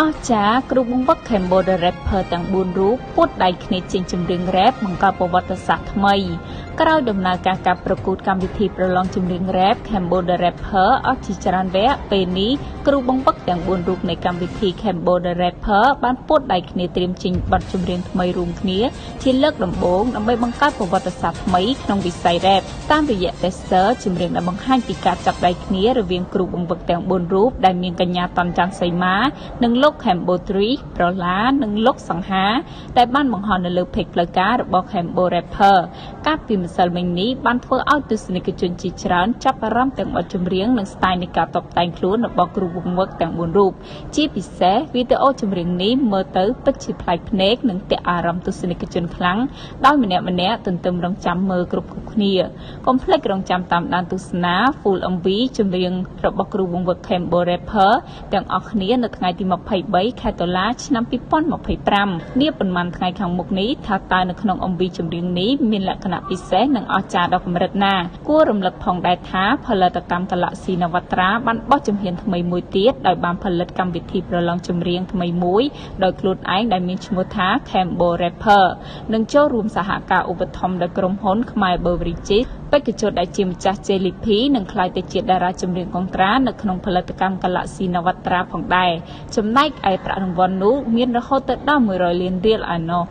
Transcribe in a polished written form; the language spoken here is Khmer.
អស្ចារ្យគ្រូបង្វឹក Cambo the Rapper ទាំង4រូបពួតដៃគ្នាចេញចម្រៀង rap បង្កើតប្រវត្តិសាស្ត្រថ្មីក្រោយដំណើរការប្រកួតកម្មវិធីប្រឡងចម្រៀង rap Cambo the Rapper អស់ជាច្រើនវគ្គពេលនេះគ្រូបង្វឹកទាំង4រូបនៃកម្មវិធី Cambo the Rapper បានពួតដៃគ្នាត្រៀមចេញបទចម្រៀងថ្មីរួមគ្នាជាលើកដំបូងដើម្បីបង្កើតប្រវត្តិសាស្ត្រថ្មីក្នុងវិស័យ rap តាមរយៈ tester ចម្រៀងដែលបង្ហាញពីការចាប់ដៃគ្នារវាងគ្រូបង្វឹកទាំង4រូបដែលមានកញ្ញាតនច័ន្ទសីមានិងលោក Cambo 3 ប្រឡានិងលោកសង្ហាដែលបានបង្ហោះនៅលើ page ផ្លូវការរបស់ Cambo Rapper កាលពីម្សិលមិញនេះបានធ្វើឲ្យទស្សនិកជនជាច្រើនចាប់អារម្មណ៍ទាំងបទចម្រៀងនិង style នៃការតុបតែងខ្លួនរបស់គ្រូបង្វឹកទាំង4រូបជាពិសេសវីដេអូចម្រៀងនេះមើលទៅពិតជាប្លែកភ្នែកនិងទាក់អារម្មណ៍ទស្សនិកជនខ្លាំងដោយម្នាក់ៗទន្ទឹមរង់ចាំមើលគ្រប់គ្នាកុំភ្លេចរង់ចាំតាមដានទស្សនា full MV ចម្រៀងរបស់គ្រូបង្វឹក Cambo Rapper ទាំងអស់គ្នានៅថ្ងៃទី23 ខែតុលាឆ្នាំ2025នាប៉ុន្មានថ្ងៃខាងមុខនេះថាតើនៅក្នុង MV ចម្រៀងនេះមានលក្ខណៈពិសេសនិងអស្ចារ្យដល់កម្រិតណាគួររំលឹកផងដែរថាផលិតកម្ម Galaxy Navatra បានបោះជំហានថ្មីមួយទៀតដោយបានផលិតកម្មវិធីប្រឡងចម្រៀងថ្មីមួយដោយខ្លួនឯងដែលមានឈ្មោះថា Cambo Rapper និងចូលរួមសហការឧបត្ថម្ភដោយក្រុមហ៊ុន Khmer Beverages បេក្ខជនដែលជាម្ចាស់ JLP និងក្លាយទៅជាតារាចម្រៀងកងត្រានៅក្នុងផលិតកម្ម Galaxy Navatra ផងដែរចំណែកឯប្រាក់រង្វាន់នោះមានរហូតដល់100 លានរៀលឯណោះ